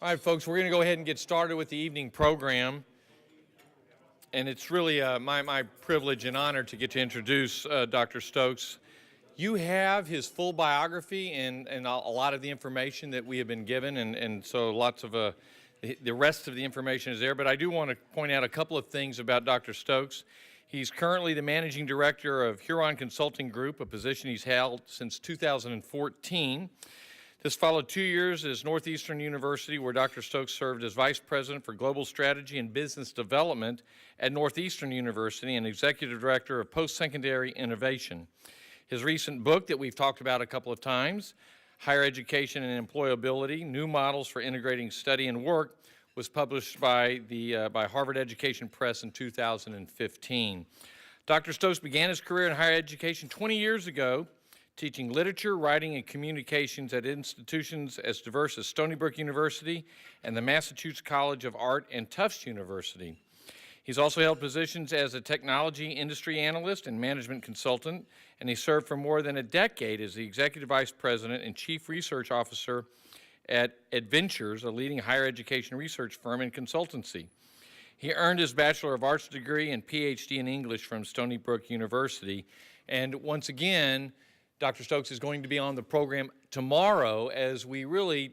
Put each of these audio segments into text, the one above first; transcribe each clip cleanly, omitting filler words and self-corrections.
All right, folks, we're going to go ahead and get started with the evening program. And it's really my privilege and honor to get to introduce Dr. Stokes. You have his full biography and a lot of the information that we have been given, and so lots of the rest of the information is there. But I do want to point out a couple of things about Dr. Stokes. He's currently the managing director of Huron Consulting Group, a position he's held since 2014. This followed 2 years at Northeastern University, where Dr. Stokes served as Vice President for Global Strategy and Business Development at Northeastern University and Executive Director of Post-Secondary Innovation. His recent book that we've talked about a couple of times, Higher Education and Employability, New Models for Integrating Study and Work, was published by Harvard Education Press in 2015. Dr. Stokes began his career in higher education 20 years ago, teaching literature, writing, and communications at institutions as diverse as Stony Brook University and the Massachusetts College of Art and Tufts University. He's also held positions as a technology industry analyst and management consultant, and he served for more than a decade as the Executive Vice President and Chief Research Officer at Adventures, a leading higher education research firm and consultancy. He earned his Bachelor of Arts degree and PhD in English from Stony Brook University. And once again, Dr. Stokes is going to be on the program tomorrow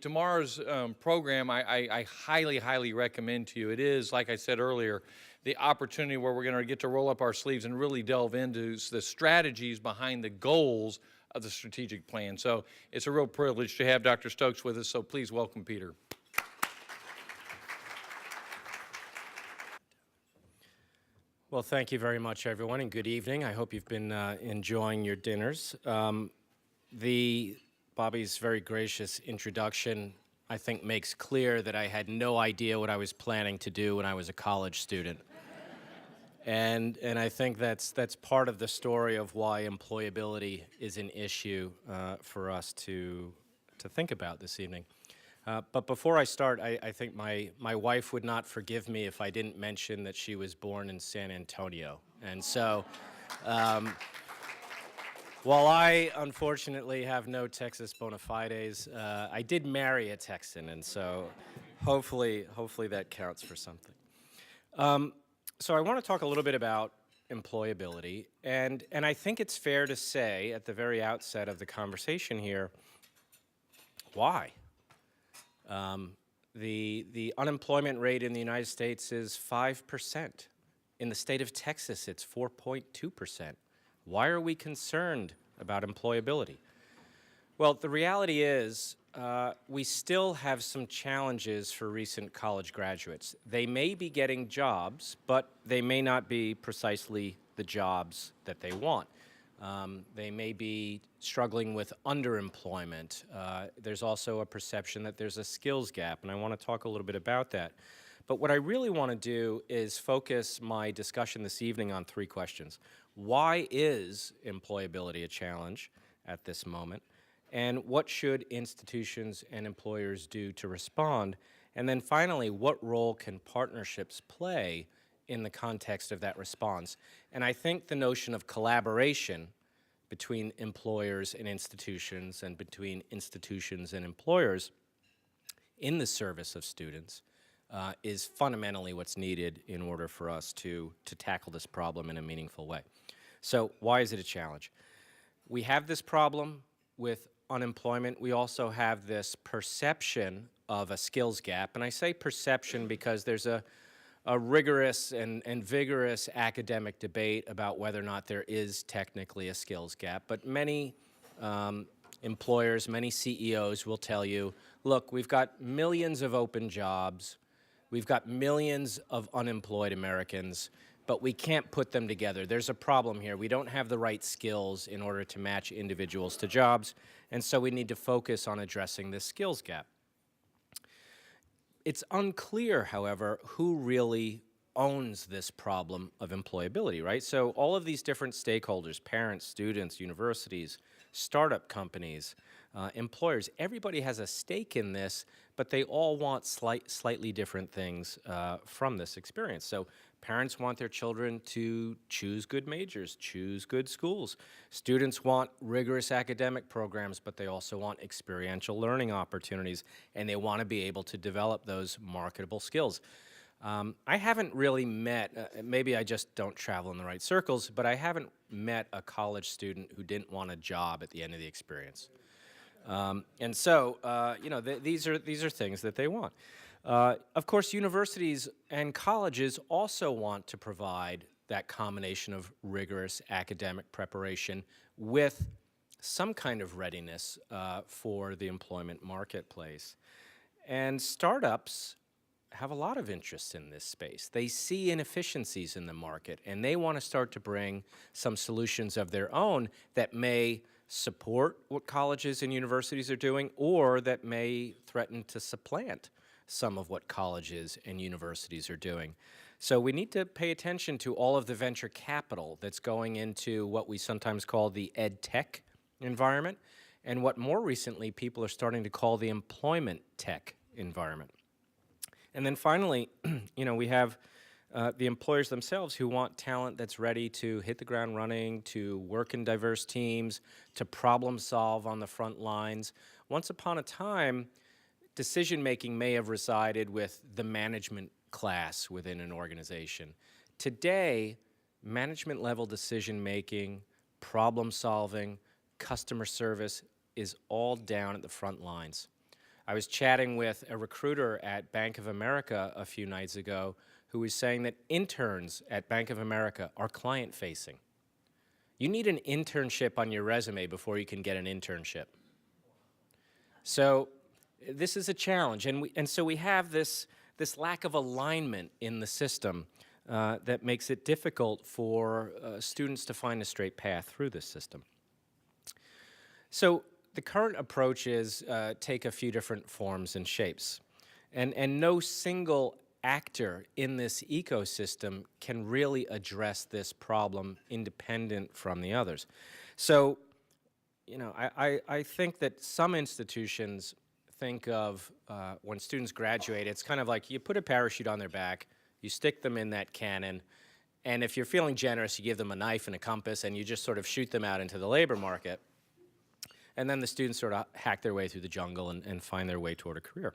tomorrow's program I highly recommend to you. It is, like I said earlier, the opportunity where we're going to get to roll up our sleeves and really delve into the strategies behind the goals of the strategic plan. So it's a real privilege to have Dr. Stokes with us, so please welcome Peter. Well, thank you very much, everyone, and good evening. I hope you've been enjoying your dinners. Bobby's very gracious introduction, I think, makes clear that I had no idea what I was planning to do when I was a college student. And I think that's part of the story of why employability is an issue for us to think about this evening. But before I start, I think my wife would not forgive me if I didn't mention that she was born in San Antonio. And so, while I unfortunately have no Texas bona fides, I did marry a Texan, and so hopefully that counts for something. So I want to talk a little bit about employability, and I think it's fair to say at the very outset of the conversation here, why? The unemployment rate in the United States is 5%. In the state of Texas, it's 4.2%. Why are we concerned about employability? Well, the reality is we still have some challenges for recent college graduates. They may be getting jobs, but they may not be precisely the jobs that they want. They may be struggling with underemployment. There's also a perception that there's a skills gap, and I want to talk a little bit about that. But what I really want to do is focus my discussion this evening on three questions. Why is employability a challenge at this moment? And what should institutions and employers do to respond? And then finally, what role can partnerships play in the context of that response? And I think the notion of collaboration between employers and institutions and between institutions and employers in the service of students is fundamentally what's needed in order for us to tackle this problem in a meaningful way. So why is it a challenge? We have this problem with unemployment. We also have this perception of a skills gap. And I say perception because there's a rigorous and vigorous academic debate about whether or not there is technically a skills gap. But many employers, many CEOs will tell you, look, we've got millions of open jobs, we've got millions of unemployed Americans, but we can't put them together. There's a problem here. We don't have the right skills in order to match individuals to jobs, and so we need to focus on addressing this skills gap. It's unclear, however, who really owns this problem of employability, right? So all of these different stakeholders, parents, students, universities, startup companies, employers, everybody has a stake in this, but they all want slightly different things from this experience. So parents want their children to choose good majors, choose good schools. Students want rigorous academic programs, but they also want experiential learning opportunities, and they want to be able to develop those marketable skills. I haven't really met, maybe I just don't travel in the right circles, but I haven't met a college student who didn't want a job at the end of the experience. And so, you know, these are things that they want. Of course, universities and colleges also want to provide that combination of rigorous academic preparation with some kind of readiness for the employment marketplace. And startups have a lot of interest in this space. They see inefficiencies in the market, and they want to start to bring some solutions of their own that may support what colleges and universities are doing, or that may threaten to supplant some of what colleges and universities are doing. So we need to pay attention to all of the venture capital that's going into what we sometimes call the ed tech environment, and what more recently people are starting to call the employment tech environment. And then finally, you know, we have the employers themselves who want talent that's ready to hit the ground running, to work in diverse teams, to problem solve on the front lines. Once upon a time, decision-making may have resided with the management class within an organization. Today, management-level decision-making, problem-solving, customer service is all down at the front lines. I was chatting with a recruiter at Bank of America a few nights ago who was saying that interns at Bank of America are client-facing. You need an internship on your resume before you can get an internship. So this is a challenge, and so we have this lack of alignment in the system that makes it difficult for students to find a straight path through this system. So the current approaches take a few different forms and shapes, and no single actor in this ecosystem can really address this problem independent from the others. So, you know, I think that some institutions think of when students graduate, it's kind of like you put a parachute on their back, you stick them in that cannon, and if you're feeling generous, you give them a knife and a compass, and you just sort of shoot them out into the labor market. And then the students sort of hack their way through the jungle and find their way toward a career.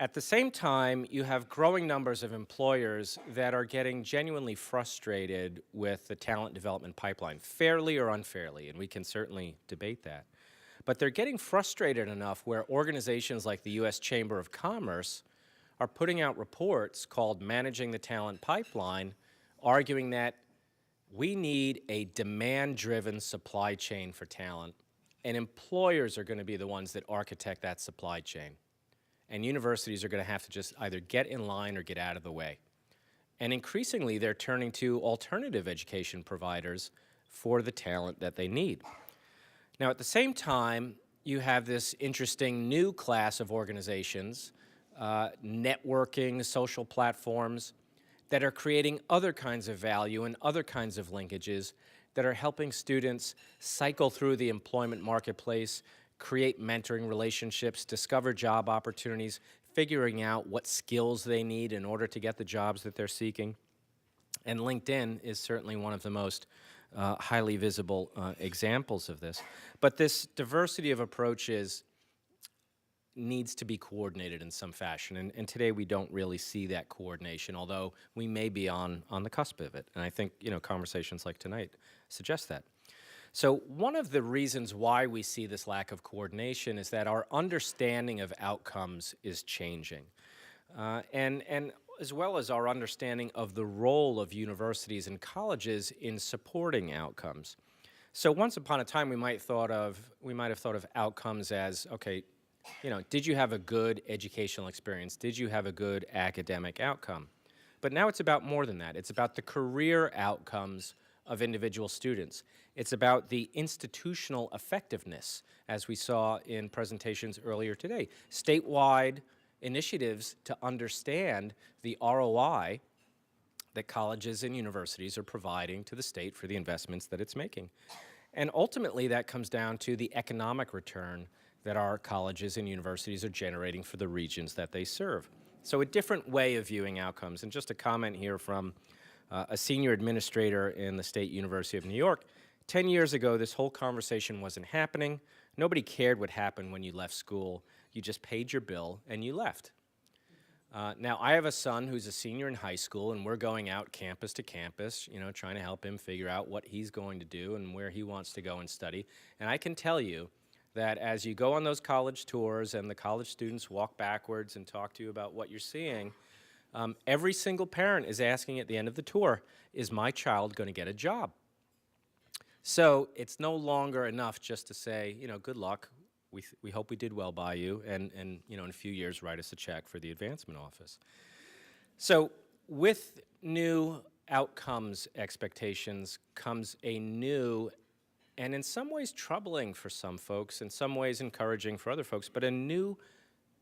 At the same time, you have growing numbers of employers that are getting genuinely frustrated with the talent development pipeline, fairly or unfairly, and we can certainly debate that. But they're getting frustrated enough where organizations like the U.S. Chamber of Commerce are putting out reports called Managing the Talent Pipeline, arguing that we need a demand-driven supply chain for talent, and employers are going to be the ones that architect that supply chain. And universities are going to have to just either get in line or get out of the way. And increasingly, they're turning to alternative education providers for the talent that they need. Now, at the same time, you have this interesting new class of organizations, networking, social platforms, that are creating other kinds of value and other kinds of linkages that are helping students cycle through the employment marketplace, create mentoring relationships, discover job opportunities, figuring out what skills they need in order to get the jobs that they're seeking. And LinkedIn is certainly one of the most highly visible examples of this. But this diversity of approaches needs to be coordinated in some fashion, and today we don't really see that coordination, although we may be on the cusp of it. And I think, you know, conversations like tonight suggest that. So one of the reasons why we see this lack of coordination is that our understanding of outcomes is changing, and as well as our understanding of the role of universities and colleges in supporting outcomes. So once upon a time, we might have thought of outcomes as, okay, you know, did you have a good educational experience? Did you have a good academic outcome? But now it's about more than that. It's about the career outcomes of individual students. It's about the institutional effectiveness, as we saw in presentations earlier today. Statewide initiatives to understand the ROI that colleges and universities are providing to the state for the investments that it's making. And ultimately, that comes down to the economic return that our colleges and universities are generating for the regions that they serve. So a different way of viewing outcomes. And just a comment here from a senior administrator in the State University of New York. 10 years ago, this whole conversation wasn't happening. Nobody cared what happened when you left school. You just paid your bill and you left. Now, I have a son who's a senior in high school, and we're going out campus to campus, trying to help him figure out what he's going to do and where he wants to go and study. And I can tell you that as you go on those college tours and the college students walk backwards and talk to you about what you're seeing, every single parent is asking at the end of the tour, is my child going to get a job? So it's no longer enough just to say, good luck. We hope we did well by you, and in a few years, write us a check for the advancement office. So with new outcomes expectations comes a new, and in some ways troubling for some folks, in some ways encouraging for other folks, but a new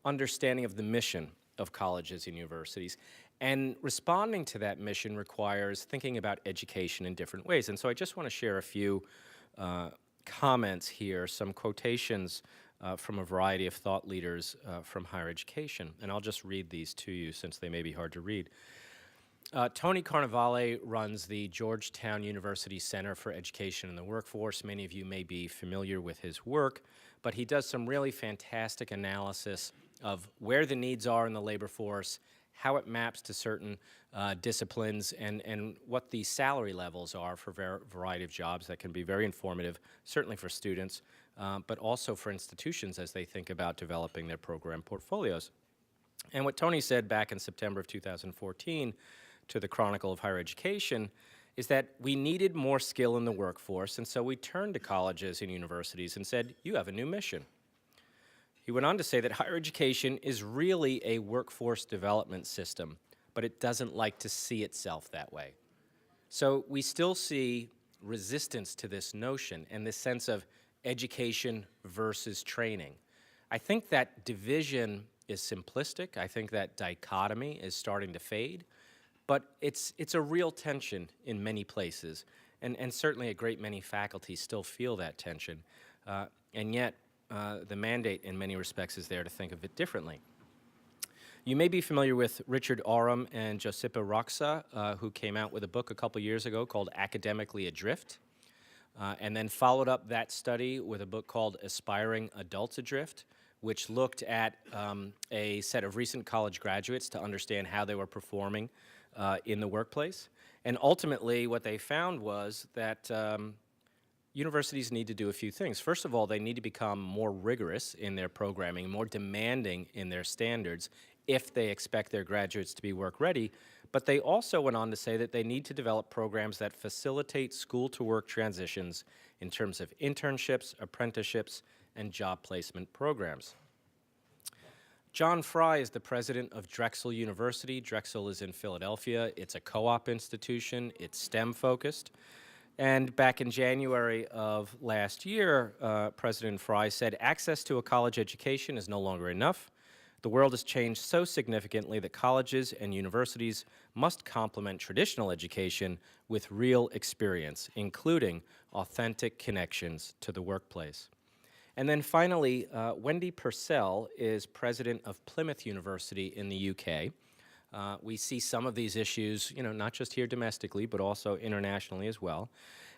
understanding of the mission of colleges and universities. And responding to that mission requires thinking about education in different ways. And so I just want to share a few comments here, some quotations from a variety of thought leaders from higher education. And I'll just read these to you since they may be hard to read. Tony Carnevale runs the Georgetown University Center for Education and the Workforce. Many of you may be familiar with his work, but he does some really fantastic analysis of where the needs are in the labor force, how it maps to certain disciplines, and what the salary levels are for a variety of jobs. That can be very informative, certainly for students, but also for institutions as they think about developing their program portfolios. And what Tony said back in September of 2014 to the Chronicle of Higher Education is that we needed more skill in the workforce, and so we turned to colleges and universities and said, you have a new mission. He went on to say that higher education is really a workforce development system, but it doesn't like to see itself that way. So we still see resistance to this notion and this sense of education versus training. I think that division is simplistic. I think that dichotomy is starting to fade, but it's a real tension in many places, and certainly a great many faculty still feel that tension, and yet the mandate in many respects is there to think of it differently. You may be familiar with Richard Oram and Josipa Roxa, who came out with a book a couple years ago called Academically Adrift, and then followed up that study with a book called Aspiring Adults Adrift, which looked at a set of recent college graduates to understand how they were performing in the workplace. And ultimately, what they found was that universities need to do a few things. First of all, they need to become more rigorous in their programming, more demanding in their standards if they expect their graduates to be work-ready. But they also went on to say that they need to develop programs that facilitate school-to-work transitions in terms of internships, apprenticeships, and job placement programs. John Fry is the president of Drexel University. Drexel is in Philadelphia. It's a co-op institution. It's STEM-focused. And back in January of last year, President Fry said, access to a college education is no longer enough. The world has changed so significantly that colleges and universities must complement traditional education with real experience, including authentic connections to the workplace. And then finally, Wendy Purcell is president of Plymouth University in the UK. We see some of these issues, not just here domestically, but also internationally as well.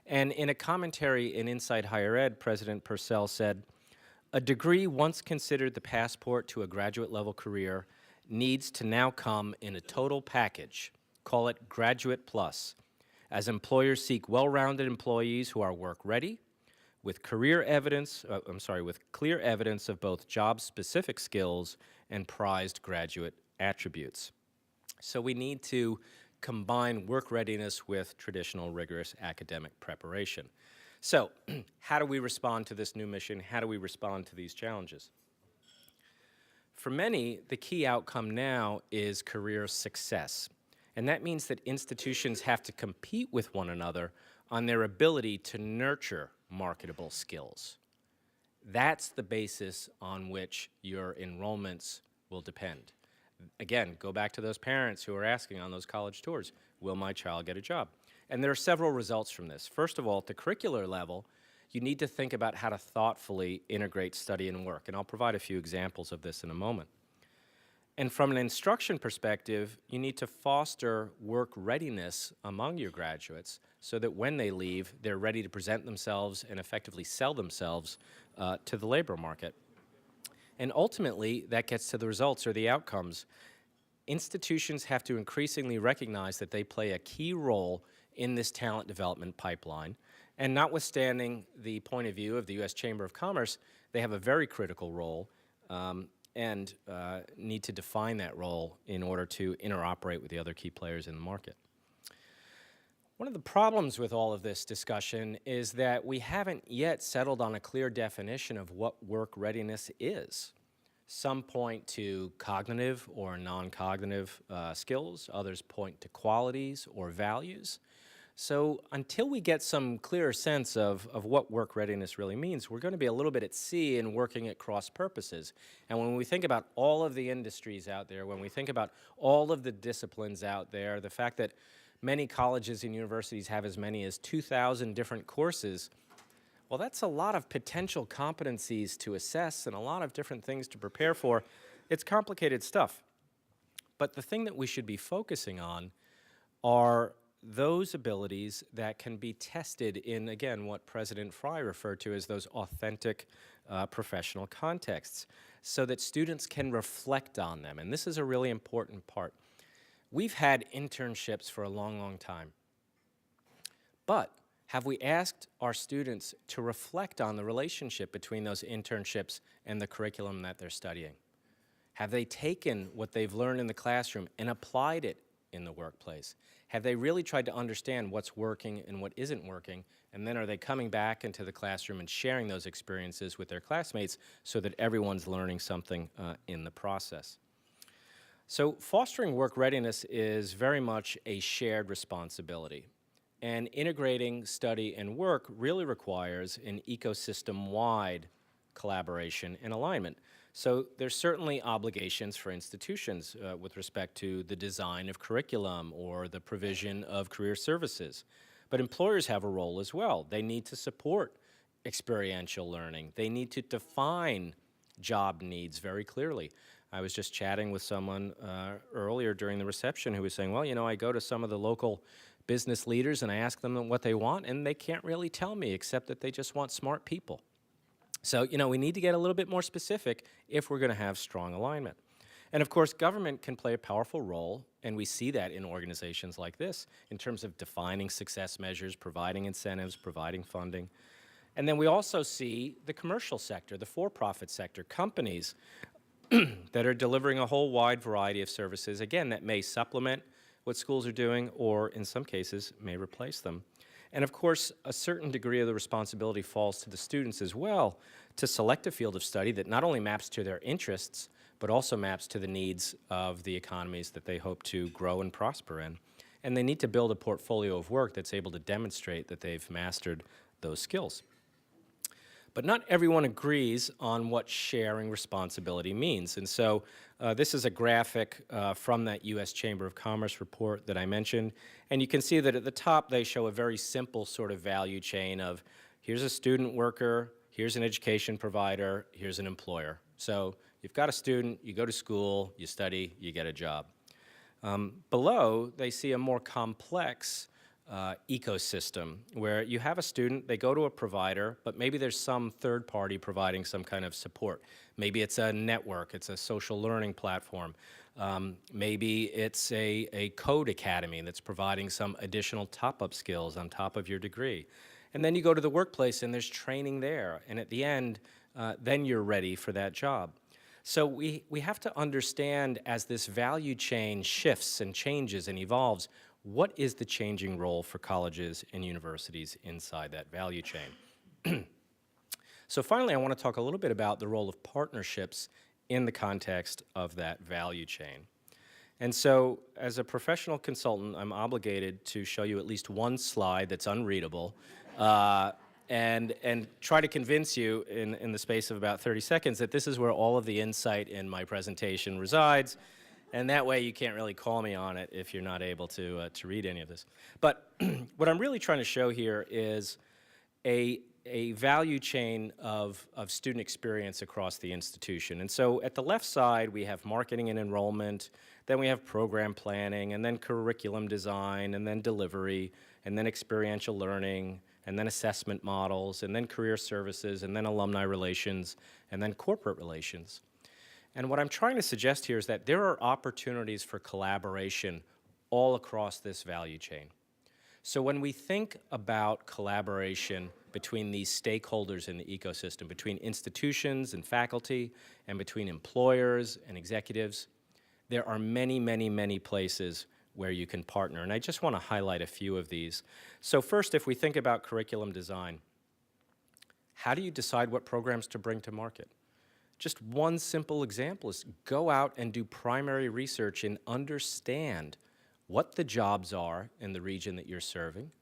And in a commentary in Inside Higher Ed, President Purcell said, a degree once considered the passport to a graduate-level career needs to now come in a total package. Call it Graduate Plus, as employers seek well-rounded employees who are work-ready, with clear evidence of both job-specific skills and prized graduate attributes. So we need to combine work readiness with traditional rigorous academic preparation. So how do we respond to this new mission? How do we respond to these challenges? For many, the key outcome now is career success. And that means that institutions have to compete with one another on their ability to nurture marketable skills. That's the basis on which your enrollments will depend. Again, go back to those parents who are asking on those college tours, will my child get a job? And there are several results from this. First of all, at the curricular level, you need to think about how to thoughtfully integrate study and work. And I'll provide a few examples of this in a moment. And from an instruction perspective, you need to foster work readiness among your graduates so that when they leave, they're ready to present themselves and effectively sell themselves to the labor market. And ultimately, that gets to the results or the outcomes. Institutions have to increasingly recognize that they play a key role in this talent development pipeline. And notwithstanding the point of view of the U.S. Chamber of Commerce, they have a very critical role and need to define that role in order to interoperate with the other key players in the market. One of the problems with all of this discussion is that we haven't yet settled on a clear definition of what work readiness is. Some point to cognitive or non-cognitive skills, others point to qualities or values. So until we get some clearer sense of what work readiness really means, we're going to be a little bit at sea in working at cross purposes. And when we think about all of the industries out there, when we think about all of the disciplines out there, the fact that many colleges and universities have as many as 2,000 different courses, well, that's a lot of potential competencies to assess and a lot of different things to prepare for. It's complicated stuff. But the thing that we should be focusing on are those abilities that can be tested in, again, what President Fry referred to as those authentic professional contexts, so that students can reflect on them. And this is a really important part. We've had internships for a long, long time. But have we asked our students to reflect on the relationship between those internships and the curriculum that they're studying? Have they taken what they've learned in the classroom and applied it in the workplace? Have they really tried to understand what's working and what isn't working? And then are they coming back into the classroom and sharing those experiences with their classmates so that everyone's learning something in the process? So fostering work readiness is very much a shared responsibility. And integrating study and work really requires an ecosystem-wide collaboration and alignment. So there's certainly obligations for institutions with respect to the design of curriculum or the provision of career services. But employers have a role as well. They need to support experiential learning. They need to define job needs very clearly. I was just chatting with someone earlier during the reception who was saying, well, you know, I go to some of the local business leaders and I ask them what they want, and they can't really tell me except that they just want smart people. So, you know, we need to get a little bit more specific if we're going to have strong alignment. And of course, government can play a powerful role, and we see that in organizations like this in terms of defining success measures, providing incentives, providing funding. And then we also see the commercial sector, the for-profit sector, companies that are delivering a whole wide variety of services, again, that may supplement what schools are doing or in some cases may replace them. And of course, a certain degree of the responsibility falls to the students as well to select a field of study that not only maps to their interests, but also maps to the needs of the economies that they hope to grow and prosper in. And they need to build a portfolio of work that's able to demonstrate that they've mastered those skills. But not everyone agrees on what sharing responsibility means. And so this is a graphic from that U.S. Chamber of Commerce report that I mentioned. And you can see that at the top they show a very simple sort of value chain of here's a student worker, here's an education provider, here's an employer. So you've got a student, you go to school, you study, you get a job. Below, they see a more complex ecosystem where you have a student, they go to a provider, but maybe there's some third party providing some kind of support. Maybe it's a network, it's a social learning platform. Maybe it's a code academy that's providing some additional top-up skills on top of your degree. And then you go to the workplace and there's training there. And at the end, then you're ready for that job. So we have to understand as this value chain shifts and changes and evolves, what is the changing role for colleges and universities inside that value chain? So finally, I want to talk a little bit about the role of partnerships in the context of that value chain. And so as a professional consultant, I'm obligated to show you at least one slide that's unreadable and try to convince you in the space of about 30 seconds that this is where all of the insight in my presentation resides. And that way you can't really call me on it if you're not able to read any of this. But what I'm really trying to show here is a a value chain of student experience across the institution. And so at the left side, we have marketing and enrollment, then we have program planning, and then curriculum design, and then delivery, and then experiential learning, and then assessment models, and then career services, and then alumni relations, and then corporate relations. And what I'm trying to suggest here is that there are opportunities for collaboration all across this value chain. So when we think about collaboration between these stakeholders in the ecosystem, between institutions and faculty, and between employers and executives, there are many, many, many places where you can partner. And I just want to highlight a few of these. So first, if we think about curriculum design, how do you decide what programs to bring to market? Just one simple example is go out and do primary research and understand what the jobs are in the region that you're serving,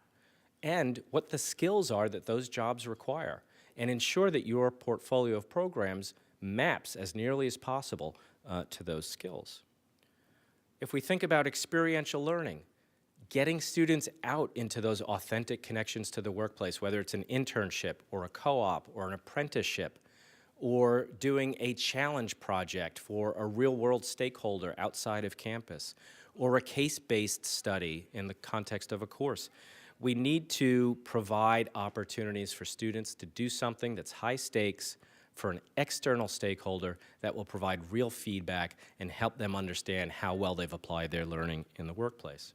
and what the skills are that those jobs require, and ensure that your portfolio of programs maps as nearly as possible to those skills. If we think about experiential learning, getting students out into those authentic connections to the workplace, whether it's an internship or a co-op or an apprenticeship, or doing a challenge project for a real-world stakeholder outside of campus, or a case-based study in the context of a course. We need to provide opportunities for students to do something that's high stakes for an external stakeholder that will provide real feedback and help them understand how well they've applied their learning in the workplace.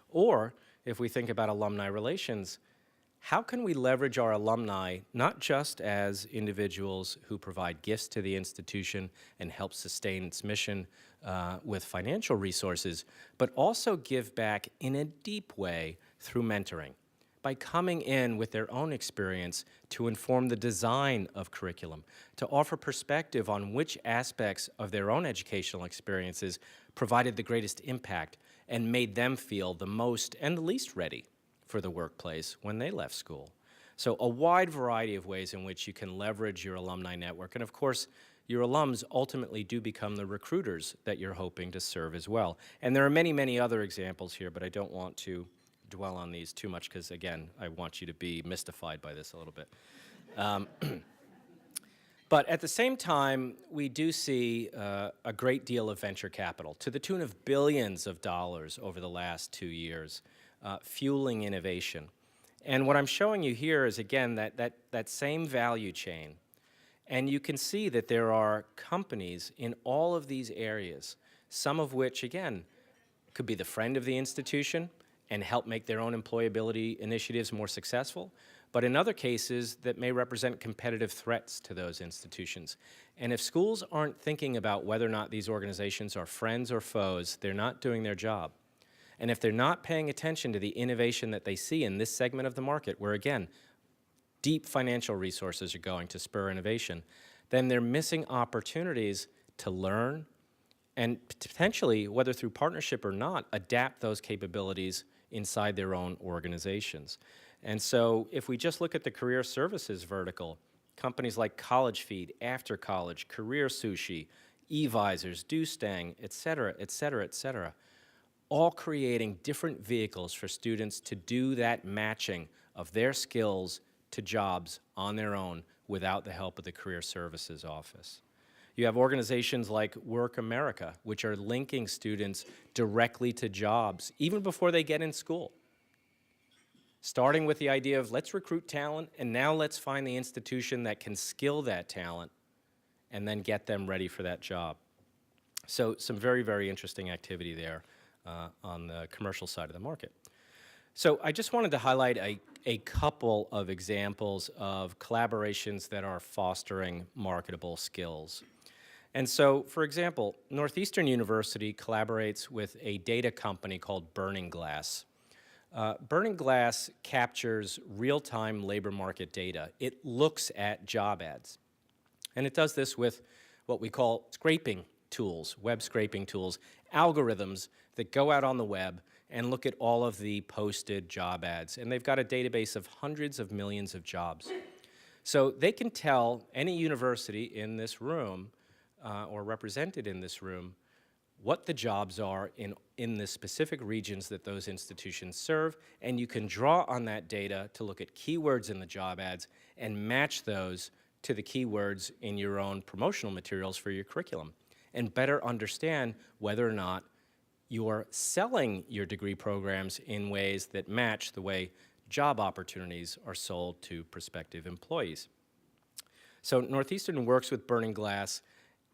Or, if we think about alumni relations, how can we leverage our alumni not just as individuals who provide gifts to the institution and help sustain its mission with financial resources, but also give back in a deep way through mentoring, by coming in with their own experience to inform the design of curriculum, to offer perspective on which aspects of their own educational experiences provided the greatest impact and made them feel the most and the least ready for the workplace when they left school. So a wide variety of ways in which you can leverage your alumni network. And of course, your alums ultimately do become the recruiters that you're hoping to serve as well. And there are many, many other examples here, but I don't want to dwell on these too much because, again, I want you to be mystified by this a little bit. But at the same time, we do see a great deal of venture capital to the tune of billions of dollars over the last 2 years, fueling innovation. And what I'm showing you here is, again, that same value chain. And you can see that there are companies in all of these areas, some of which, again, could be the friend of the institution and help make their own employability initiatives more successful, but in other cases that may represent competitive threats to those institutions. And if schools aren't thinking about whether or not these organizations are friends or foes, they're not doing their job. And if they're not paying attention to the innovation that they see in this segment of the market, where again, deep financial resources are going to spur innovation, then they're missing opportunities to learn and potentially, whether through partnership or not, adapt those capabilities inside their own organizations. And so if we just look at the career services vertical, companies like College Feed, After College, Career Sushi, eVisors, DoStang, et cetera, et cetera, et cetera, all creating different vehicles for students to do that matching of their skills to jobs on their own without the help of the Career Services Office. You have organizations like Work America, which are linking students directly to jobs, even before they get in school. Starting with the idea of let's recruit talent, and now let's find the institution that can skill that talent and then get them ready for that job. So some very, very interesting activity there on the commercial side of the market. So I just wanted to highlight a couple of examples of collaborations that are fostering marketable skills. And so, for example, Northeastern University collaborates with a data company called Burning Glass. Burning Glass captures real-time labor market data. It looks at job ads. And it does this with what we call scraping tools, web scraping tools, algorithms that go out on the web and look at all of the posted job ads. And they've got a database of hundreds of millions of jobs. So they can tell any university in this room or represented in this room what the jobs are in the specific regions that those institutions serve, and you can draw on that data to look at keywords in the job ads and match those to the keywords in your own promotional materials for your curriculum, and better understand whether or not you're selling your degree programs in ways that match the way job opportunities are sold to prospective employees. So Northeastern works with Burning Glass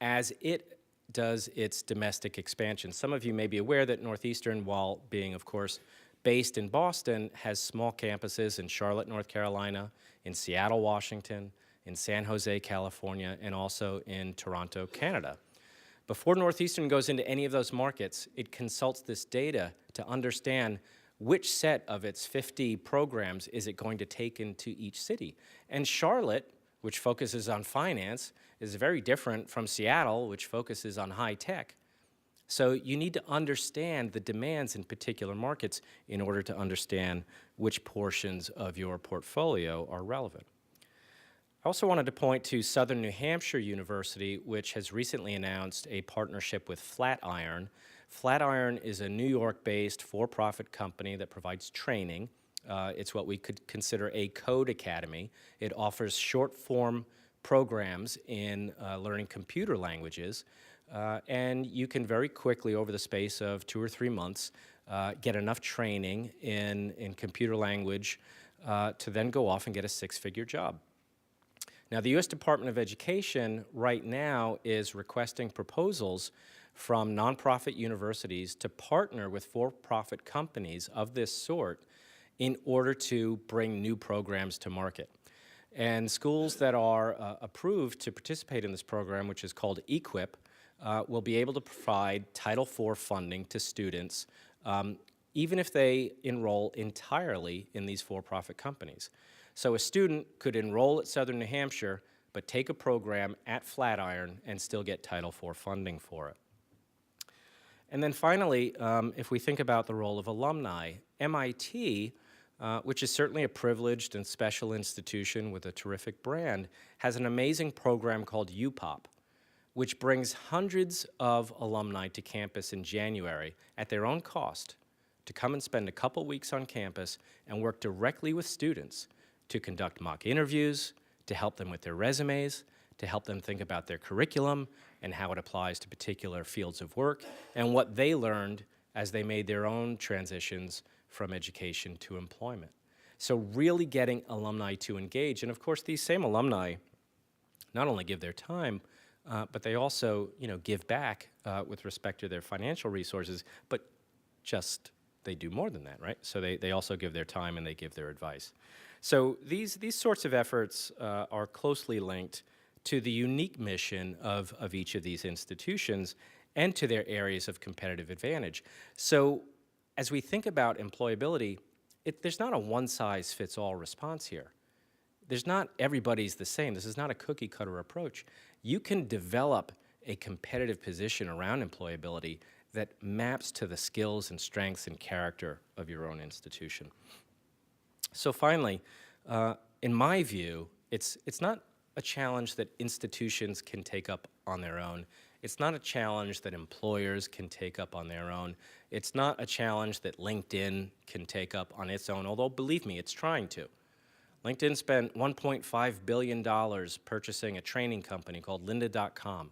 as it does its domestic expansion. Some of you may be aware that Northeastern, while being, of course, based in Boston, has small campuses in Charlotte, North Carolina, in Seattle, Washington, in San Jose, California, and also in Toronto, Canada. Before Northeastern goes into any of those markets, it consults this data to understand which set of its 50 programs is it going to take into each city. And Charlotte, which focuses on finance, is very different from Seattle, which focuses on high tech. So you need to understand the demands in particular markets in order to understand which portions of your portfolio are relevant. I also wanted to point to Southern New Hampshire University, which has recently announced a partnership with Flatiron. Flatiron is a New York-based for-profit company that provides training. It's what we could consider a code academy. It offers short-form programs in learning computer languages, and you can very quickly, over the space of 2 or 3 months, get enough training in computer language to then go off and get a 6-figure job. Now, the U.S. Department of Education right now is requesting proposals from nonprofit universities to partner with for-profit companies of this sort in order to bring new programs to market. And schools that are approved to participate in this program, which is called EQIP, will be able to provide Title IV funding to students, even if they enroll entirely in these for-profit companies. So a student could enroll at Southern New Hampshire, but take a program at Flatiron and still get Title IV funding for it. And then finally, if we think about the role of alumni, MIT, which is certainly a privileged and special institution with a terrific brand, has an amazing program called UPOP, which brings hundreds of alumni to campus in January at their own cost to come and spend a couple weeks on campus and work directly with students to conduct mock interviews, to help them with their resumes, to help them think about their curriculum and how it applies to particular fields of work, and what they learned as they made their own transitions from education to employment. So really getting alumni to engage, and of course these same alumni not only give their time, but they also give back with respect to their financial resources, but just they do more than that, right? So they also give their time and they give their advice. So these sorts of efforts are closely linked to the unique mission of each of these institutions and to their areas of competitive advantage. So as we think about employability, there's not a one-size-fits-all response here. There's not everybody's the same. This is not a cookie-cutter approach. You can develop a competitive position around employability that maps to the skills and strengths and character of your own institution. So finally, in my view, it's not a challenge that institutions can take up on their own. It's not a challenge that employers can take up on their own. It's not a challenge that LinkedIn can take up on its own, although believe me, it's trying to. LinkedIn spent $1.5 billion purchasing a training company called lynda.com.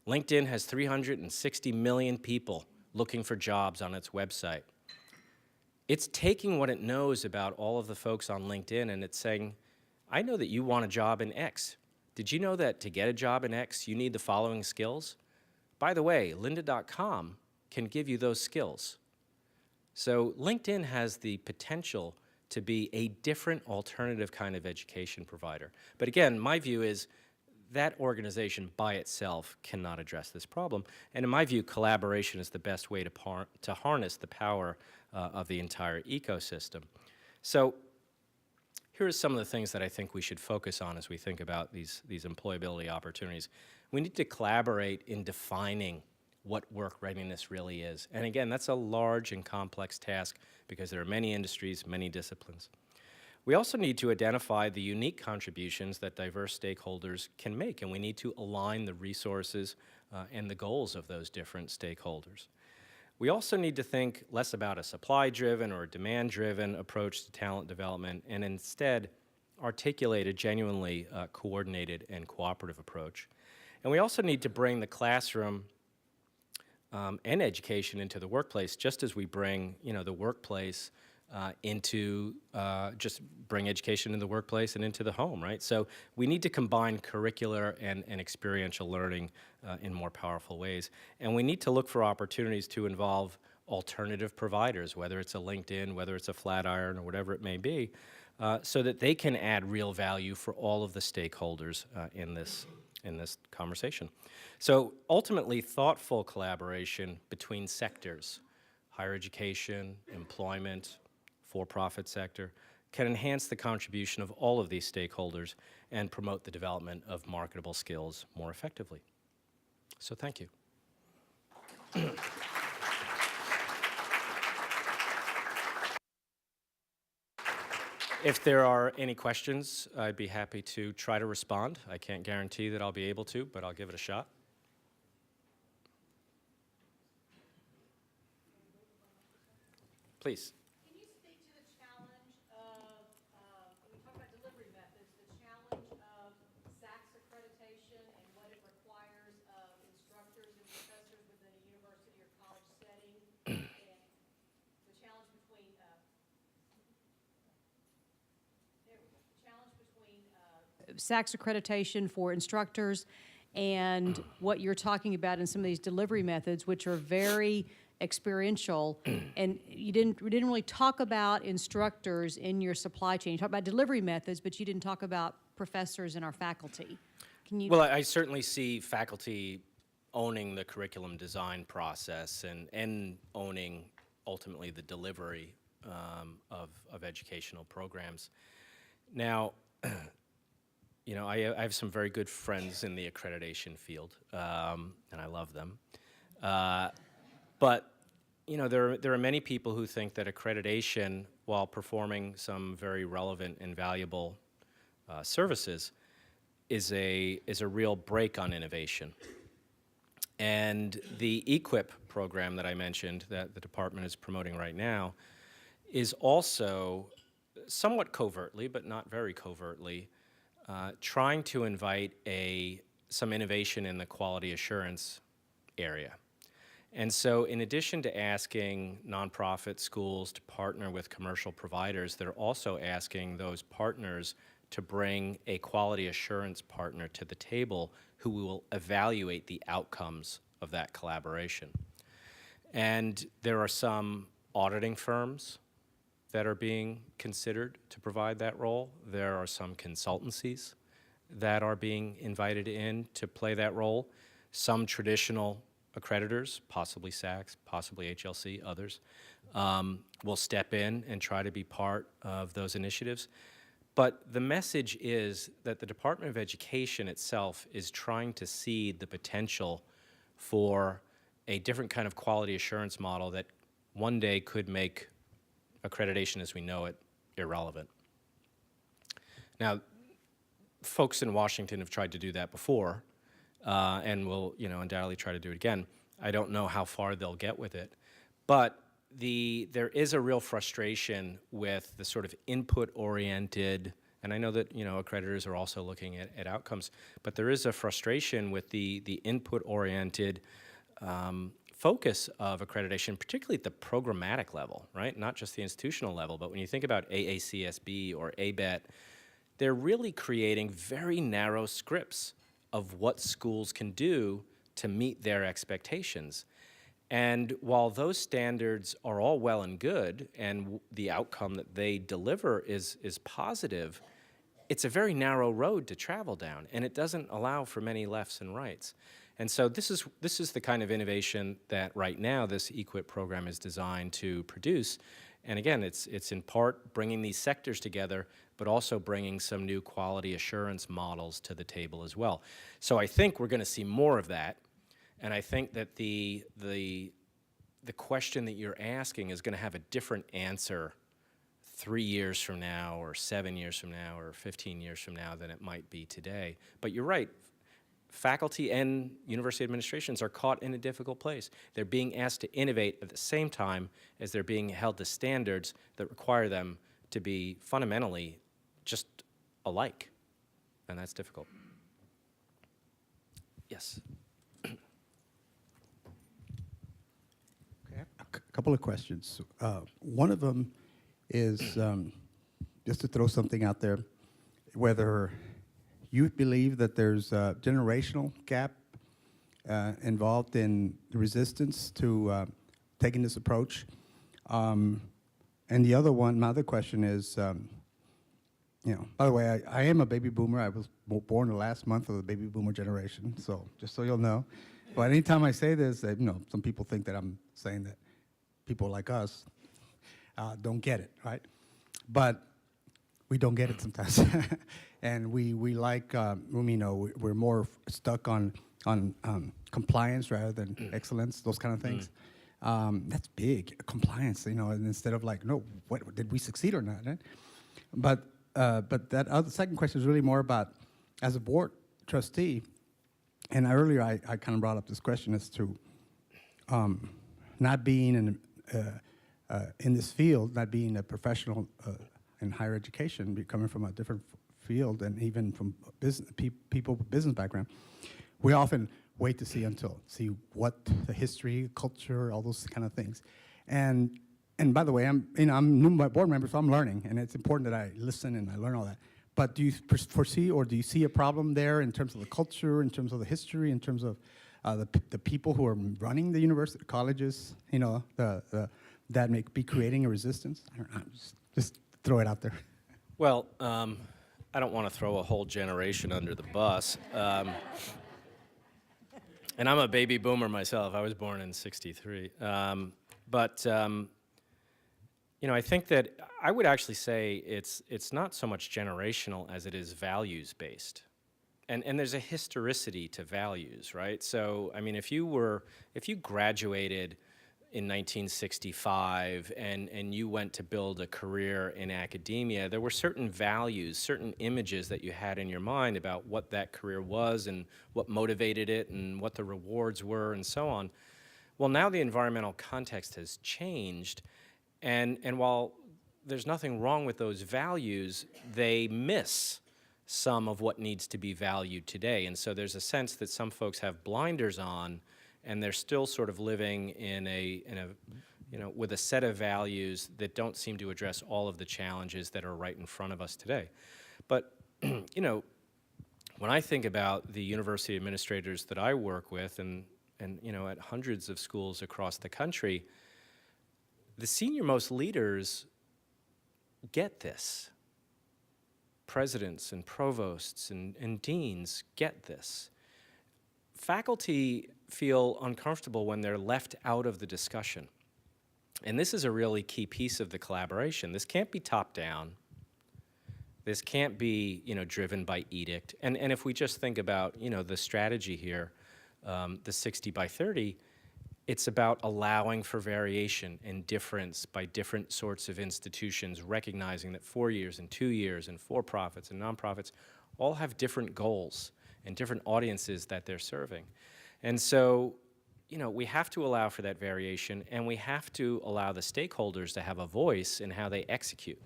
LinkedIn has 360 million people looking for jobs on its website. It's taking what it knows about all of the folks on LinkedIn and it's saying, I know that you want a job in X. Did you know that to get a job in X, you need the following skills? By the way, lynda.com can give you those skills. So LinkedIn has the potential to be a different alternative kind of education provider. But again, my view is that organization by itself cannot address this problem. And in my view, collaboration is the best way to harness the power of the entire ecosystem. So here are some of the things that I think we should focus on as we think about these employability opportunities. We need to collaborate in defining what work readiness really is. And again, that's a large and complex task because there are many industries, many disciplines. We also need to identify the unique contributions that diverse stakeholders can make, and we need to align the resources and the goals of those different stakeholders. We also need to think less about a supply-driven or demand-driven approach to talent development and instead articulate a genuinely coordinated and cooperative approach. And we also need to bring the classroom and education into the workplace, just as we bring, the workplace just bring education in the workplace and into the home, right? So we need to combine curricular and experiential learning in more powerful ways. And we need to look for opportunities to involve alternative providers, whether it's a LinkedIn, whether it's a Flatiron, or whatever it may be, so that they can add real value for all of the stakeholders in this conversation. So ultimately, thoughtful collaboration between sectors, higher education, employment, for-profit sector, can enhance the contribution of all of these stakeholders and promote the development of marketable skills more effectively. So thank you. If there are any questions, I'd be happy to try to respond. I can't guarantee that I'll be able to, but I'll give it a shot. Please. Can you speak to the challenge of, when we talk about delivery methods, the challenge of SACS accreditation and what it requires of instructors and professors within a university or college setting, and the challenge between, SACS accreditation for instructors and what you're talking about in some of these delivery methods, which are very experiential, and we didn't really talk about instructors in your supply chain. You talked about delivery methods, but you didn't talk about professors and our faculty. Can you? Well, I certainly see faculty owning the curriculum design process and owning ultimately the delivery of educational programs. Now, I have some very good friends in the accreditation field, and I love them. But, there are many people who think that accreditation, while performing some very relevant and valuable services, is a real brake on innovation. And the EQIP program that I mentioned that the department is promoting right now is also somewhat covertly, but not very covertly, trying to invite some innovation in the quality assurance area. And so in addition to asking nonprofit schools to partner with commercial providers, they're also asking those partners to bring a quality assurance partner to the table who will evaluate the outcomes of that collaboration. And there are some auditing firms that are being considered to provide that role. There are some consultancies that are being invited in to play that role. Some traditional accreditors, possibly SACS, possibly HLC, others, will step in and try to be part of those initiatives. But the message is that the Department of Education itself is trying to seed the potential for a different kind of quality assurance model that one day could make accreditation as we know it irrelevant. Now, folks in Washington have tried to do that before, and will, undoubtedly try to do it again. I don't know how far they'll get with it, but there is a real frustration with the sort of input-oriented, and I know that accreditors are also looking at outcomes, but there is a frustration with the input-oriented focus of accreditation, particularly at the programmatic level, right? Not just the institutional level, but when you think about AACSB or ABET, they're really creating very narrow scripts of what schools can do to meet their expectations. And while those standards are all well and good, and the outcome that they deliver is positive, it's a very narrow road to travel down, and it doesn't allow for many lefts and rights. And so this is the kind of innovation that right now this EQIP program is designed to produce. And again, it's in part bringing these sectors together, but also bringing some new quality assurance models to the table as well. So I think we're going to see more of that. And I think that the question that you're asking is going to have a different answer 3 years from now, or 7 years from now, or 15 years from now than it might be today. But you're right. faculty and university administrations are caught in a difficult place. They're being asked to innovate at the same time as they're being held to standards that require them to be fundamentally just alike, and that's difficult. Yes. Okay, a couple of questions. One of them is just to throw something out there, whether you believe that there's a generational gap involved in the resistance to taking this approach. And the other one, my other question is, by the way, I am a baby boomer. I was born the last month of the baby boomer generation, so just so you'll know. But anytime I say this, some people think that I'm saying that people like us don't get it, right? But we don't get it sometimes. And we like, we're more stuck on compliance rather than excellence, those kind of things. That's big, compliance, and instead of like, no, what did we succeed or not? Right? But that other second question is really more about, as a board trustee, and earlier I kind of brought up this question as to not being in this field, not being a professional in higher education, coming from a different field and even from business, people with business background, we often wait to see what the history, culture, all those kind of things. And by the way, I'm new board member, so I'm learning, and it's important that I listen and I learn all that. But do you foresee, or do you see a problem there in terms of the culture, in terms of the history, in terms of the people who are running the university, colleges, that may be creating a resistance? I don't know, just throw it out there. Well, I don't want to throw a whole generation under the bus. And I'm a baby boomer myself. I was born in '63. I think that I would actually say it's not so much generational as it is values-based. And there's a historicity to values, right? So, I mean, if you graduated in 1965 and you went to build a career in academia, there were certain values, certain images that you had in your mind about what that career was and what motivated it and what the rewards were and so on. Well, now the environmental context has changed, and while there's nothing wrong with those values, they miss some of what needs to be valued today. And so there's a sense that some folks have blinders on, and they're still sort of living with a set of values that don't seem to address all of the challenges that are right in front of us today. But, when I think about the university administrators that I work with and at hundreds of schools across the country, the senior-most leaders get this. Presidents and provosts and deans get this. Faculty feel uncomfortable when they're left out of the discussion. And this is a really key piece of the collaboration. This can't be top-down. This can't be, driven by edict. And if we just think about, the strategy here, the 60 by 30, it's about allowing for variation and difference by different sorts of institutions, recognizing that 4 years and 2 years and for-profits and nonprofits all have different goals and different audiences that they're serving. And so, we have to allow for that variation, and we have to allow the stakeholders to have a voice in how they execute.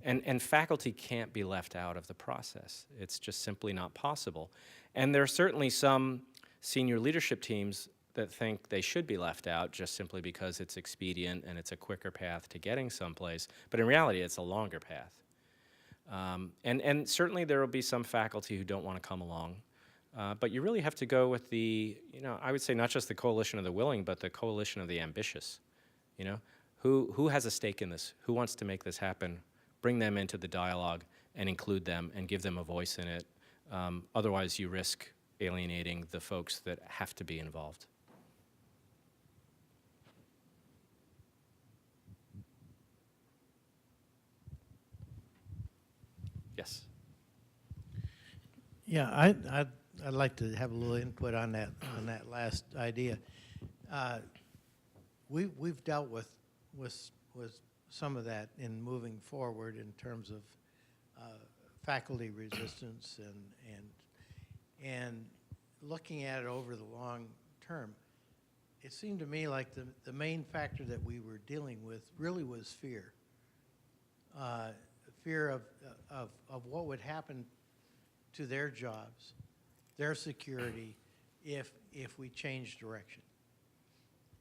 And faculty can't be left out of the process. It's just simply not possible. And there are certainly some senior leadership teams that think they should be left out just simply because it's expedient and it's a quicker path to getting someplace. But in reality, it's a longer path. And certainly there will be some faculty who don't want to come along. But you really have to go with I would say not just the coalition of the willing, but the coalition of the ambitious. Who has a stake in this? Who wants to make this happen? Bring them into the dialogue and include them and give them a voice in it. Otherwise, you risk alienating the folks that have to be involved. Yes. Yeah, I'd like to have a little input on that last idea. We've dealt with some of that in moving forward in terms of faculty resistance and looking at it over the long term, it seemed to me like the main factor that we were dealing with really was fear. Fear of what would happen to their jobs, their security, if we change direction.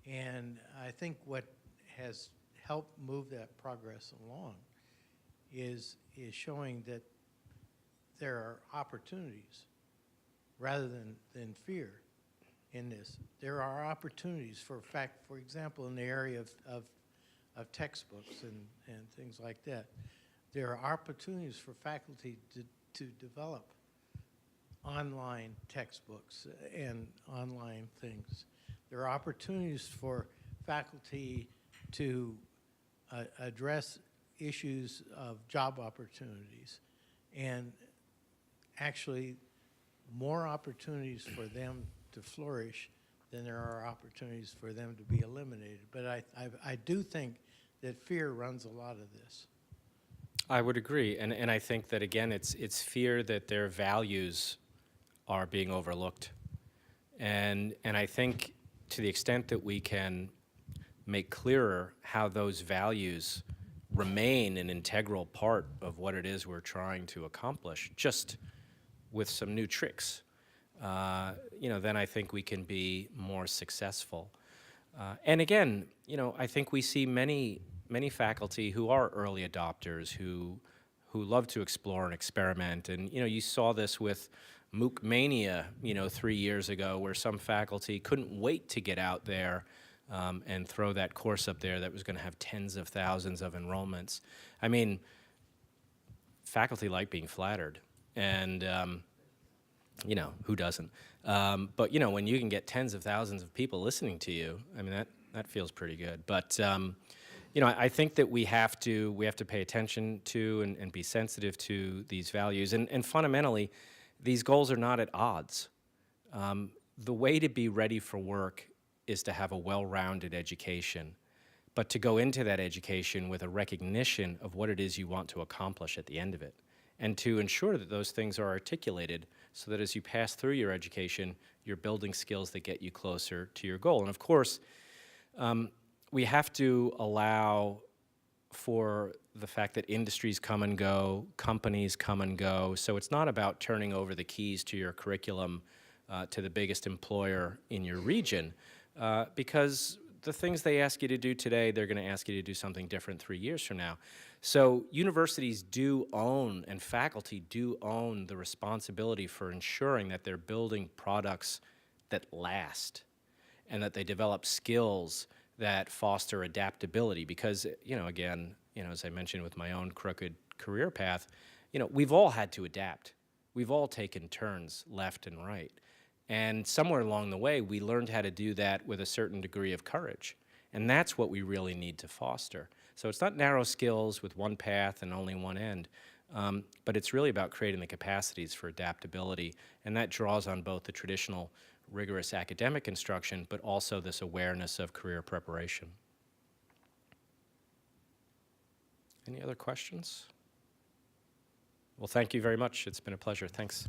And I think what has helped move that progress along is showing that there are opportunities rather than fear in this. There are opportunities for example, in the area of textbooks and things like that. There are opportunities for faculty to develop online textbooks and online things. There are opportunities for faculty to address issues of job opportunities, and actually more opportunities for them to flourish than there are opportunities for them to be eliminated. But I do think that fear runs a lot of this. I would agree, and I think that, again, it's fear that their values are being overlooked. And I think to the extent that we can make clearer how those values remain an integral part of what it is we're trying to accomplish, just with some new tricks, then I think we can be more successful. And again, I think we see many faculty who are early adopters, who love to explore and experiment. And you saw this with MOOC mania, 3 years ago, where some faculty couldn't wait to get out there and throw that course up there that was going to have tens of thousands of enrollments. I mean, faculty like being flattered, and who doesn't? But when you can get tens of thousands of people listening to you, I mean, that feels pretty good. But I think that we have to pay attention to and be sensitive to these values, and fundamentally, these goals are not at odds. The way to be ready for work is to have a well-rounded education, but to go into that education with a recognition of what it is you want to accomplish at the end of it, and to ensure that those things are articulated so that as you pass through your education, you're building skills that get you closer to your goal. And of course, we have to allow for the fact that industries come and go, companies come and go, so it's not about turning over the keys to your curriculum to the biggest employer in your region, because the things they ask you to do today, they're going to ask you to do something different 3 years from now. So universities do own, and faculty do own, the responsibility for ensuring that they're building products that last and that they develop skills that foster adaptability. Because, again, as I mentioned with my own crooked career path, we've all had to adapt. We've all taken turns left and right. And somewhere along the way, we learned how to do that with a certain degree of courage. And that's what we really need to foster. So it's not narrow skills with one path and only one end, but it's really about creating the capacities for adaptability. And that draws on both the traditional rigorous academic instruction, but also this awareness of career preparation. Any other questions? Well, thank you very much. It's been a pleasure. Thanks.